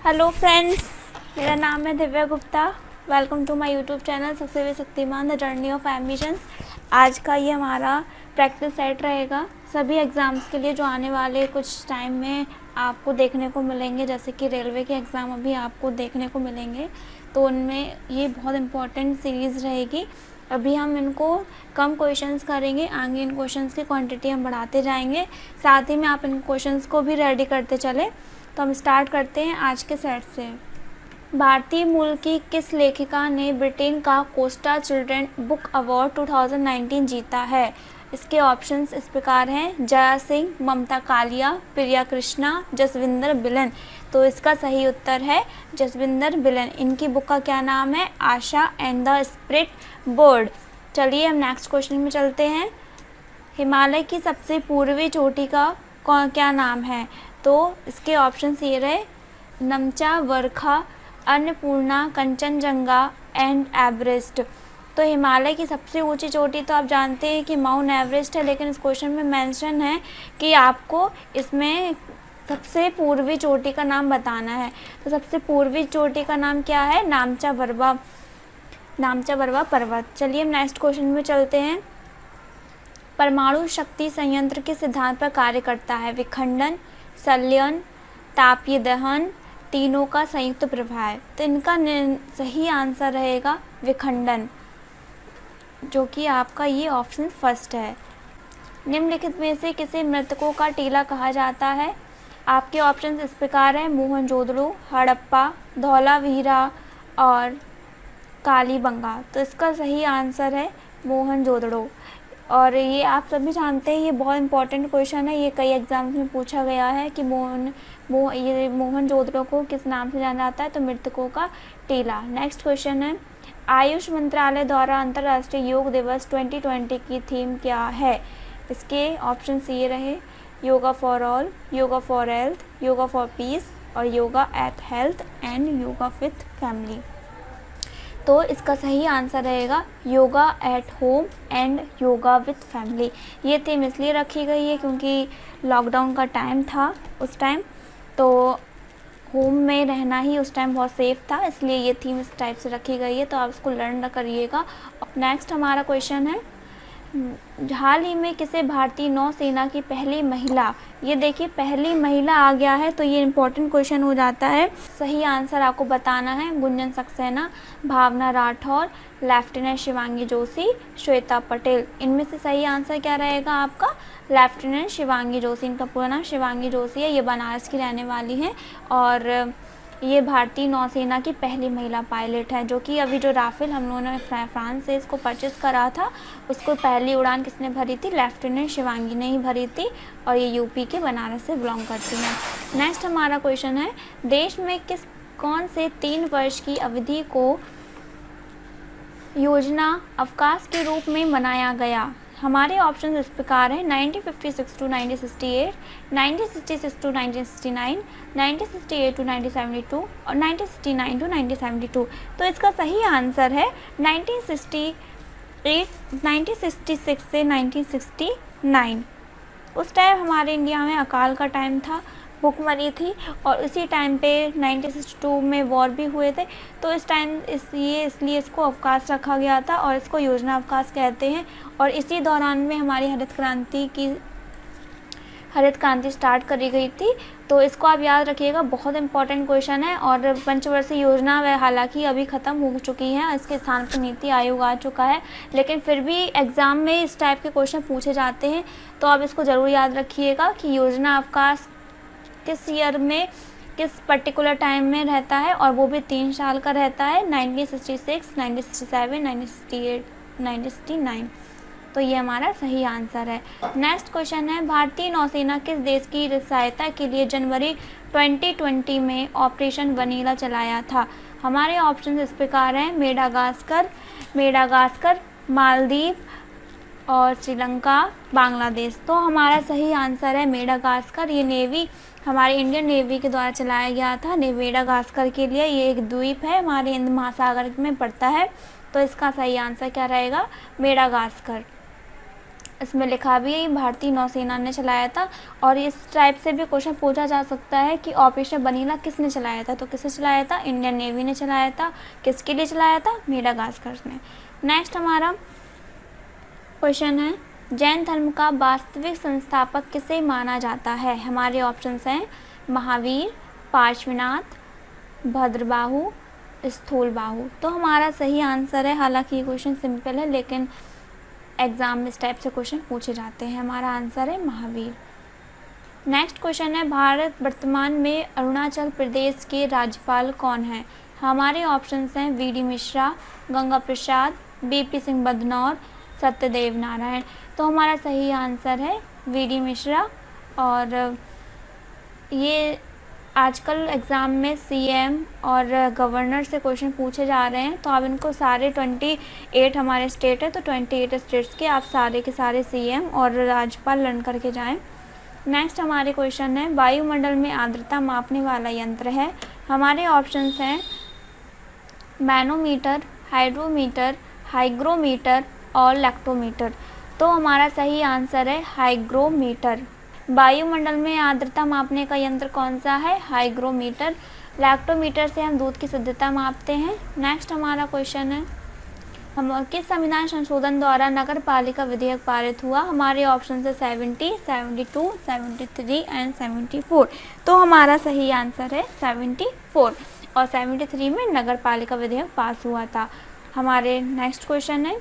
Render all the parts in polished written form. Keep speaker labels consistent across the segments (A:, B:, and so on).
A: Hello friends, मेरा नाम है Divya Gupta. Welcome to my YouTube channel सबसे भी Shaktiman the journey of ambitions. आज का ये हमारा प्रैक्टिस सेट रहेगा सभी एग्ज़ाम्स के लिए जो आने वाले कुछ टाइम में आपको देखने को मिलेंगे, जैसे कि रेलवे के एग्ज़ाम अभी आपको देखने को मिलेंगे, तो उनमें ये बहुत इम्पॉर्टेंट सीरीज़ रहेगी। अभी हम इनको कम क्वेश्चंस करेंगे, आगे इन क्वेश्चंस की क्वांटिटी हम बढ़ाते जाएंगे, साथ ही में आप इन क्वेश्चंस को भी रेडी करते चले। तो हम स्टार्ट करते हैं आज के सेट से। भारतीय मूल की किस लेखिका ने ब्रिटेन का कोस्टा चिल्ड्रन बुक अवार्ड 2019 जीता है? इसके ऑप्शंस इस प्रकार हैं: जया सिंह, ममता कालिया, प्रिया कृष्णा, जसविंदर बिलन। तो इसका सही उत्तर है जसविंदर बिलन। इनकी बुक का क्या नाम है? आशा एंड द स्पिरिट बर्ड। चलिए हम नेक्स्ट क्वेश्चन में चलते हैं। हिमालय की सबसे पूर्वी चोटी का क्या नाम है? तो इसके ऑप्शंस ये रहे: नमचा, वर्खा, अन्नपूर्णा, कंचनजंगा एंड एवरेस्ट। तो हिमालय की सबसे ऊंची चोटी तो आप जानते हैं कि माउंट एवरेस्ट है, लेकिन इस क्वेश्चन में मेंशन है कि आपको इसमें सबसे पूर्वी चोटी का नाम बताना है। तो सबसे पूर्वी चोटी का नाम क्या है? नामचा बरवा पर्वत। चलिए हम नेक्स्ट क्वेश्चन में चलते हैं। परमाणु शक्ति संयंत्र किस सिद्धांत पर कार्य करता है? विखंडन, संलयन, तापीय दहन, तीनों का संयुक्त प्रभाव। तो इनका सही आंसर रहेगा विखंडन, जो कि आपका ये ऑप्शन फर्स्ट है। निम्नलिखित में से किसे मृतकों का टीला कहा जाता है? आपके ऑप्शन इस प्रकार है: मोहनजोदड़ो, हड़प्पा, धौलावीरा और कालीबंगा। तो इसका सही आंसर है मोहनजोदड़ो। और ये आप सभी जानते हैं, ये बहुत इंपॉर्टेंट क्वेश्चन है, ये कई एग्जाम्स में पूछा गया है कि मोहनजोदड़ो को किस नाम से जाना जाता है? तो मृतकों का टीला। नेक्स्ट क्वेश्चन है: आयुष मंत्रालय द्वारा अंतर्राष्ट्रीय योग दिवस 2020 की थीम क्या है? इसके ऑप्शंस ये रहे: yoga for all, yoga for health, yoga for peace और yoga at health and yoga with family. तो इसका सही आंसर रहेगा yoga at home and yoga with family. ये थीम इसलिए रखी गई है क्योंकि लॉकडाउन का टाइम था उस टाइम, तो होम में रहना ही उस टाइम बहुत सेफ था, इसलिए ये थीम इस टाइप से रखी गई है। तो आप इसको लर्न करिएगा। नेक्स्ट हमारा क्वेश्चन है: हाल ही में किसे भारतीय नौसेना की पहली महिला, ये देखिए पहली महिला आ गया है, तो ये इंपॉर्टेंट क्वेश्चन हो जाता है। सही आंसर आपको बताना है: गुंजन सक्सेना, भावना राठौर, लेफ्टिनेंट शिवांगी जोशी, श्वेता पटेल। इनमें से सही आंसर क्या रहेगा आपका? लेफ्टिनेंट शिवांगी जोशी। इनका पूरा नाम शिवांगी जोशी है, ये बनारस की रहने वाली हैं और ये भारतीय नौसेना की पहली महिला पायलट है। जो कि अभी जो राफेल हम लोगों ने फ्रांस से इसको परचेस करा था, उसको पहली उड़ान किसने भरी थी? लेफ्टिनेंट शिवांगी ने ही भरी थी और ये यूपी के बनारस से बिलोंग करती हैं। नेक्स्ट हमारा क्वेश्चन है: देश में कौन से 3 वर्ष की अवधि को योजना अवकाश के रूप में मनाया गया? हमारे ऑप्शन इस प्रकार हैं: 1956 टू 1968, 1966 टू 1969, 1968 टू 1972 और 1969 टू 1972। तो इसका सही आंसर है 1966 से 1969। उस टाइम हमारे इंडिया में अकाल का टाइम था, भुखमरी थी और उसी टाइम पे 1962 में वॉर भी हुए थे। तो इस टाइम इसलिए इसको अवकाश रखा गया था और इसको योजना अवकाश कहते हैं। और इसी दौरान में हमारी हरित क्रांति स्टार्ट करी गई थी। तो इसको आप याद रखिएगा, बहुत इंपॉर्टेंट क्वेश्चन है। और पंचवर्षीय योजना वह हालांकि अभी ख़त्म हो चुकी है, इसके स्थान पर नीति आयोग आ चुका है, लेकिन फिर भी एग्ज़ाम में इस टाइप के क्वेश्चन पूछे जाते हैं। तो आप इसको ज़रूर याद रखिएगा कि योजना अवकाश किस ईयर में, किस पर्टिकुलर टाइम में रहता है, और वो भी 3 साल का रहता है: 1966, 1967, 1968, 1969। तो ये हमारा सही आंसर है। नेक्स्ट क्वेश्चन है: भारतीय नौसेना किस देश की सहायता के लिए जनवरी 2020 में ऑपरेशन वनीला चलाया था? हमारे ऑप्शन इस प्रकार हैं: मेडागास्कर, मालदीव और श्रीलंका, बांग्लादेश। तो हमारा सही आंसर है मेडागास्कर। ये नेवी, हमारे इंडियन नेवी के द्वारा चलाया गया था मेडागास्कर के लिए। ये एक द्वीप है, हमारे हिंद महासागर में पड़ता है। तो इसका सही आंसर क्या रहेगा? मेडागास्कर। इसमें लिखा भी है भारतीय नौसेना ने चलाया था। और इस टाइप से भी क्वेश्चन पूछा जा सकता है कि ऑपरेशन बनीला किसने चलाया था, तो किसने चलाया था, इंडियन नेवी ने चलाया था। किसके लिए चलाया था, मेडागास्कर ने। नेक्स्ट हमारा क्वेश्चन है, जैन धर्म का वास्तविक संस्थापक किसे माना जाता है। हमारे ऑप्शंस हैं महावीर, पार्श्वनाथ, भद्रबाहु, स्थूलबाहु। तो हमारा सही आंसर है, हालांकि ये क्वेश्चन सिंपल है लेकिन एग्जाम में इस टाइप से क्वेश्चन पूछे जाते हैं। हमारा आंसर है महावीर। नेक्स्ट क्वेश्चन है, भारत वर्तमान में अरुणाचल प्रदेश के राज्यपाल कौन हैं। हमारे ऑप्शंस हैं वी.डी. मिश्रा, गंगा प्रसाद, बी.पी. सिंह बदनौर, सत्यदेव नारायण। तो हमारा सही आंसर है वी.डी. मिश्रा। और ये आजकल एग्ज़ाम में सीएम और गवर्नर से क्वेश्चन पूछे जा रहे हैं, तो आप इनको सारे 28 हमारे स्टेट है, तो 28 स्टेट्स के आप सारे के सारे सीएम और राज्यपाल लर्न करके जाएं। नेक्स्ट हमारे क्वेश्चन है, वायुमंडल में आर्द्रता मापने वाला यंत्र है। हमारे ऑप्शंस हैं मैनोमीटर, हाइड्रोमीटर, हाइग्रोमीटर और लैक्टोमीटर। तो हमारा सही आंसर है हाइग्रोमीटर। वायुमंडल में आर्द्रता मापने का यंत्र कौन सा है, हाइग्रोमीटर। लैक्टोमीटर से हम दूध की शुद्धता मापते हैं। नेक्स्ट हमारा क्वेश्चन है, हम किस संविधान संशोधन द्वारा नगर पालिका विधेयक पारित हुआ। हमारे ऑप्शन है 70, 72, 73 एंड 74। तो हमारा सही आंसर है 74 और 73 में नगर पालिका विधेयक पास हुआ था। हमारे नेक्स्ट क्वेश्चन है,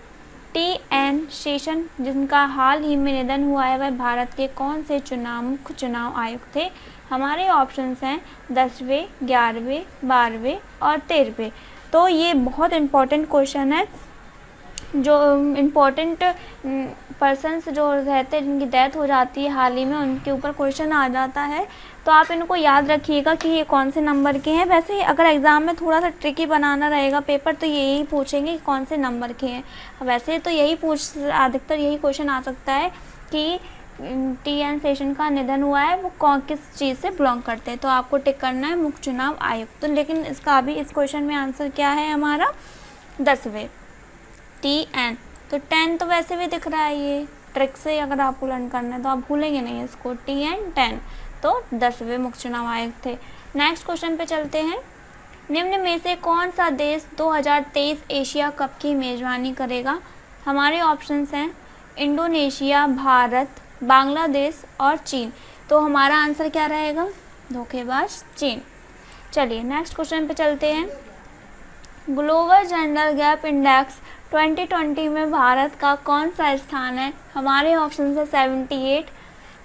A: टी.एन. शेषन जिनका हाल ही में निधन हुआ है, वह भारत के कौन से मुख्य चुनाव आयुक्त थे। हमारे ऑप्शंस हैं 10वें, 11वें, 12वें और 13वें। तो ये बहुत इम्पोर्टेंट क्वेश्चन है। जो इम्पोर्टेंट पर्सन्स जो रहते हैं, जिनकी डेथ हो जाती है हाल ही में, उनके ऊपर क्वेश्चन आ जाता है। तो आप इनको याद रखिएगा कि ये कौन से नंबर के हैं। वैसे ही अगर एग्ज़ाम में थोड़ा सा ट्रिकी बनाना रहेगा पेपर, तो यही पूछेंगे कि कौन से नंबर के हैं। वैसे तो यही अधिकतर यही क्वेश्चन आ सकता है कि टी.एन. शेषन का निधन हुआ है, वो कौन किस चीज़ से बिलोंग करते हैं। तो आपको टिक करना है मुख्य चुनाव आयुक्त। तो लेकिन इसका भी इस क्वेश्चन में आंसर क्या है हमारा, 10वें टी.एन. तो 10 तो वैसे भी दिख रहा है, ये ट्रिक से अगर आपको लर्न करना है तो आप भूलेंगे नहीं इसको। टी.एन. 10 तो 10वें मुख्य चुनाव आयुक्त थे। नेक्स्ट क्वेश्चन पे चलते हैं, निम्न में से कौन सा देश 2023 एशिया कप की मेज़बानी करेगा। हमारे ऑप्शंस हैं इंडोनेशिया, भारत, बांग्लादेश और चीन। तो हमारा आंसर क्या रहेगा, धोखेबाज चीन। चलिए नेक्स्ट क्वेश्चन पे चलते हैं, ग्लोबल जेंडर गैप इंडेक्स 2020 में भारत का कौन सा स्थान है। हमारे ऑप्शन है 78,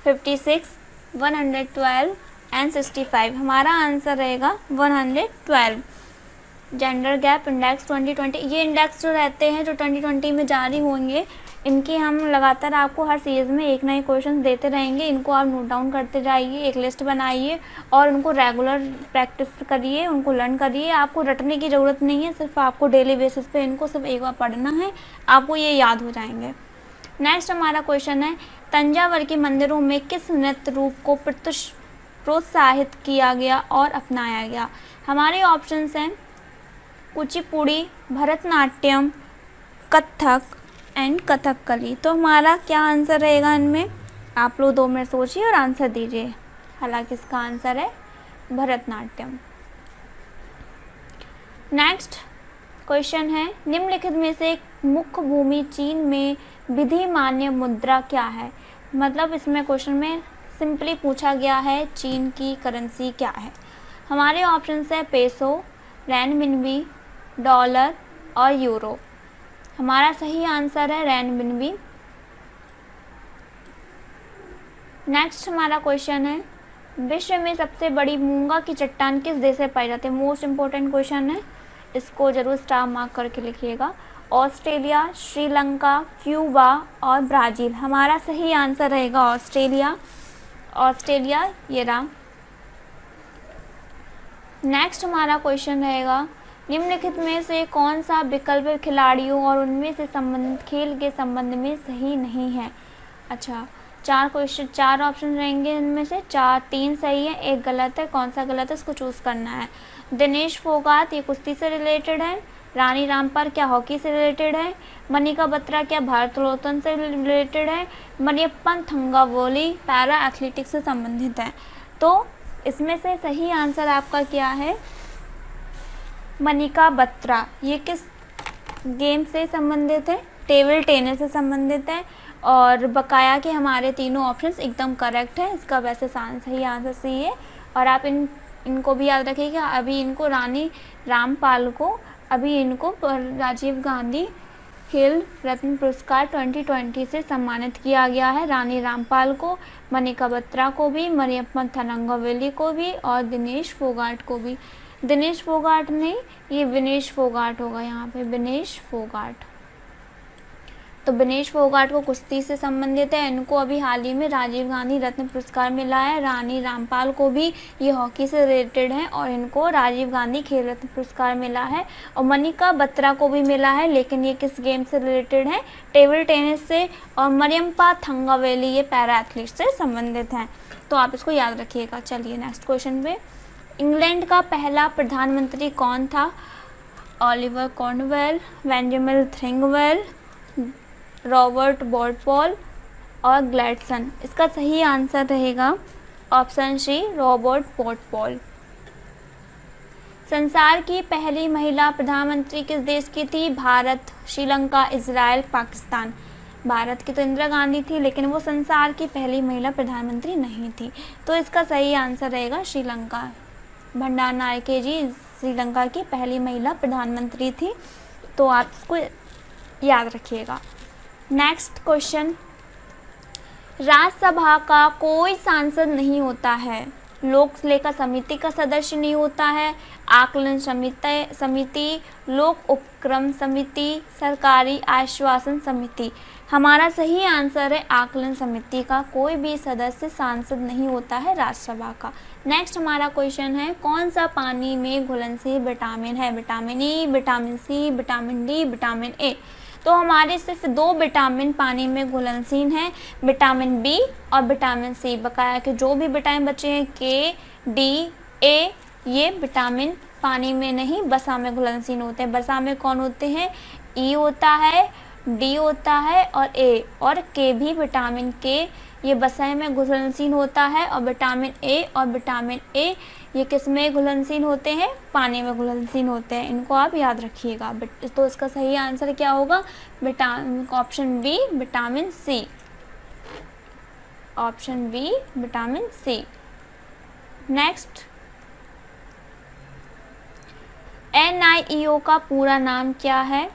A: 56, 112 एंड 65। हमारा आंसर रहेगा 112। जेंडर गैप इंडेक्स 2020, ये इंडेक्स जो रहते हैं जो 2020 में जारी होंगे, इनकी हम लगातार आपको हर सीरीज़ में एक नए क्वेश्चन देते रहेंगे। इनको आप नोट डाउन करते जाइए, एक लिस्ट बनाइए और उनको रेगुलर प्रैक्टिस करिए, उनको लर्न करिए। आपको रटने की ज़रूरत नहीं है, सिर्फ आपको डेली बेसिस पे इनको सिर्फ एक बार पढ़ना है, आपको ये याद हो जाएंगे। नेक्स्ट हमारा क्वेश्चन है, तंजावर के मंदिरों में किस नृत्य रूप को प्रोत्साहित किया गया और अपनाया गया। हमारे ऑप्शंस हैं कुचिपुड़ी, भरतनाट्यम, कथक एंड कथकली। तो हमारा क्या आंसर रहेगा इनमें, आप लोग 2 मिनट सोचिए और आंसर दीजिए। हालांकि इसका आंसर है भरतनाट्यम। नेक्स्ट क्वेश्चन है, निम्नलिखित में से मुख्य भूमि चीन में विधि मान्य मुद्रा क्या है। मतलब इसमें क्वेश्चन में सिंपली पूछा गया है चीन की करेंसी क्या है। हमारे ऑप्शंस है पेसो, रेनमिनबी, डॉलर और यूरो। हमारा सही आंसर है रेनमिनबी। नेक्स्ट हमारा क्वेश्चन है, विश्व में सबसे बड़ी मूंगा की चट्टान किस देश से पाई जाती है। मोस्ट इम्पोर्टेंट क्वेश्चन है, इसको जरूर स्टार मार्क करके लिखिएगा। ऑस्ट्रेलिया, श्रीलंका, क्यूबा और ब्राज़ील। हमारा सही आंसर रहेगा ऑस्ट्रेलिया। ऑस्ट्रेलिया ये रहा। नेक्स्ट हमारा क्वेश्चन रहेगा, निम्नलिखित में से कौन सा विकल्प खिलाड़ियों और उनमें से संबंधित खेल के संबंध में सही नहीं है। अच्छा, चार ऑप्शन रहेंगे, इनमें से 3 सही है, 1 गलत है। कौन सा गलत है इसको चूज़ करना है। दिनेश फोगाट ये कुश्ती से रिलेटेड है। रानी रामपाल क्या हॉकी से रिलेटेड है। मनिका बत्रा क्या भारोत्तोलन से रिलेटेड है। मरियप्पन थंगावेलु पैरा एथलेटिक्स से संबंधित है। तो इसमें से सही आंसर आपका क्या है, मनिका बत्रा। ये किस गेम से संबंधित है, टेबल टेनिस से संबंधित है। और बकाया के हमारे तीनों ऑप्शंस एकदम करेक्ट है। इसका वैसे सही आंसर सी है। और आप इनको भी याद रखिएगा, अभी इनको रानी रामपाल को अभी इनको राजीव गांधी खेल रत्न पुरस्कार 2020 से सम्मानित किया गया है। रानी रामपाल को, मनिका बत्रा को भी, मरियप्पन थंगावेलु को भी और दिनेश फोगाट को भी। दिनेश फोगाट नहीं, ये विनेश फोगाट होगा यहाँ पे, विनेश फोगाट। तो विनेश फोगाट को कुश्ती से संबंधित है। इनको अभी हाल ही में राजीव गांधी रत्न पुरस्कार मिला है। रानी रामपाल को भी ये हॉकी से रिलेटेड है और इनको राजीव गांधी खेल रत्न पुरस्कार मिला है। और मनिका बत्रा को भी मिला है, लेकिन ये किस गेम से रिलेटेड है, टेबल टेनिस से। और मरियप्पन थंगावेलु ये पैरा एथलीट से संबंधित हैं। तो आप इसको याद रखिएगा। चलिए नेक्स्ट क्वेश्चन पे, इंग्लैंड का पहला प्रधानमंत्री कौन था? Oliver Cornwell, Benjamin थ्रिंगवेल, Robert Walpole और ग्लैडस्टोन। इसका सही आंसर रहेगा ऑप्शन सी, रॉबर्ट वॉलपॉल। संसार की पहली महिला प्रधानमंत्री किस देश की थी? भारत, श्रीलंका, इजराइल, पाकिस्तान। भारत की तो इंदिरा गांधी थी, लेकिन वो संसार की पहली महिला प्रधानमंत्री नहीं थी। तो इसका सही आंसर रहेगा श्रीलंका। भंडार नायके जी श्रीलंका की पहली महिला प्रधानमंत्री थी। तो आप इसको याद रखिएगा। नेक्स्ट क्वेश्चन, राज्यसभा का कोई सांसद नहीं होता है। लोक लेखा समिति का सदस्य नहीं होता है, आकलन समिति, लोक उपक्रम समिति, सरकारी आश्वासन समिति। हमारा सही आंसर है आकलन समिति का कोई भी सदस्य सांसद नहीं होता है राज्यसभा का। नेक्स्ट हमारा क्वेश्चन है, कौन सा पानी में घुलनशील विटामिन है? Vitamin E, vitamin C, vitamin D, vitamin A. तो हमारे सिर्फ 2 विटामिन पानी में घुलनशील हैं, विटामिन बी और विटामिन सी। बकाया के जो भी विटामिन बचे हैं के, डी, ए, ये विटामिन पानी में नहीं वसा में घुलनशील होते हैं। वसा में कौन होते हैं? ई होता है, डी होता है और ए, और के भी विटामिन के ये वसा में घुलनशील होता है। और विटामिन ए और विटामिन ए ये किस में घुलनशील होते हैं? पानी में घुलनशील होते हैं। इनको आप याद रखिएगा। तो इसका सही आंसर क्या होगा? Option B, vitamin C. Option B, vitamin C. Next, NIEO का पूरा नाम क्या है?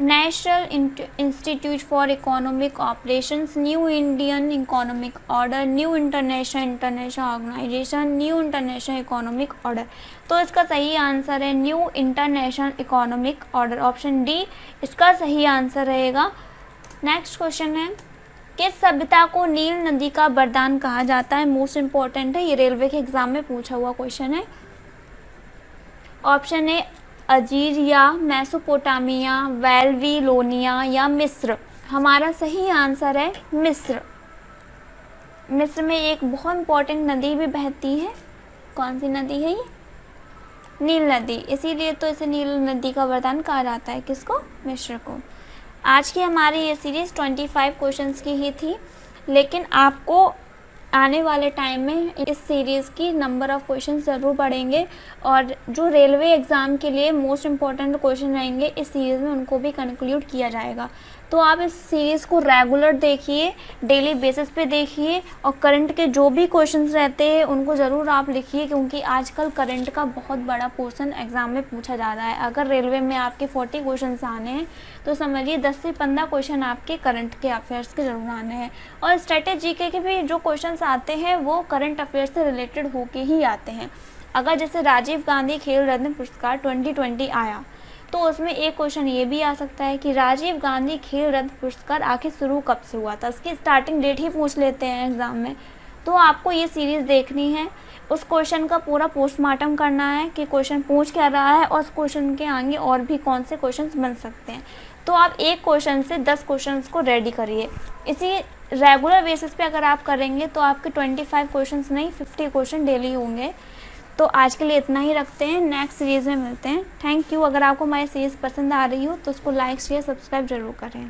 A: National institute for economic operations, new Indian economic order, new international organisation, new international economic order. तो इसका सही आंसर है new international economic order. Option D इसका सही आंसर रहेगा। नेक्स्ट क्वेश्चन है, किस सभ्यता को नील नदी का वरदान कहा जाता है? मोस्ट इंपॉर्टेंट है, ये रेलवे के एग्जाम में पूछा हुआ क्वेश्चन है। ऑप्शन ए अजीरिया, मेसोपोटामिया, बेबीलोनिया या मिस्र। हमारा सही आंसर है मिस्र। मिस्र में एक बहुत इंपॉर्टेंट नदी भी बहती है। कौन सी नदी है ये? नील नदी। इसीलिए तो इसे नील नदी का वरदान कहा जाता है। किसको? मिस्र को। आज की हमारी ये सीरीज़ 25 क्वेश्चंस की ही थी, लेकिन आपको आने वाले टाइम में इस सीरीज़ की नंबर ऑफ़ क्वेश्चन ज़रूर बढ़ेंगे और जो रेलवे एग्ज़ाम के लिए मोस्ट इम्पॉर्टेंट क्वेश्चन रहेंगे इस सीरीज़ में उनको भी कंक्लूड किया जाएगा। तो आप इस सीरीज़ को रेगुलर देखिए, डेली बेसिस पे देखिए और करंट के जो भी क्वेश्चंस रहते हैं उनको ज़रूर आप लिखिए, क्योंकि आजकल करंट का बहुत बड़ा पोर्शन एग्ज़ाम में पूछा जा रहा है। अगर रेलवे में आपके 40 क्वेश्चंस आने हैं तो समझिए 10 से 15 क्वेश्चन आपके करंट के अफेयर्स के ज़रूर आने हैं। और स्ट्रेटेजी के भी जो क्वेश्चन आते हैं वो करंट अफेयर्स से रिलेटेड होके ही आते हैं। अगर जैसे राजीव गांधी खेल रत्न पुरस्कार 2020 आया तो उसमें एक क्वेश्चन ये भी आ सकता है कि राजीव गांधी खेल रत्न पुरस्कार आखिर शुरू कब से हुआ था, इसकी स्टार्टिंग डेट ही पूछ लेते हैं एग्ज़ाम में। तो आपको ये सीरीज़ देखनी है, उस क्वेश्चन का पूरा पोस्टमार्टम करना है कि क्वेश्चन पूछ क्या रहा है और उस क्वेश्चन के आगे और भी कौन से क्वेश्चन बन सकते हैं। तो आप एक क्वेश्चन से 10 क्वेश्चंस को रेडी करिए। इसी रेगुलर बेसिस पे अगर आप करेंगे तो आपके 25 क्वेश्चंस नहीं 50 क्वेश्चन डेली होंगे। तो आज के लिए इतना ही रखते हैं, नेक्स्ट सीरीज़ में मिलते हैं। Thank you. अगर आपको हमारी सीरीज़ पसंद आ रही हो तो उसको लाइक शेयर सब्सक्राइब जरूर करें।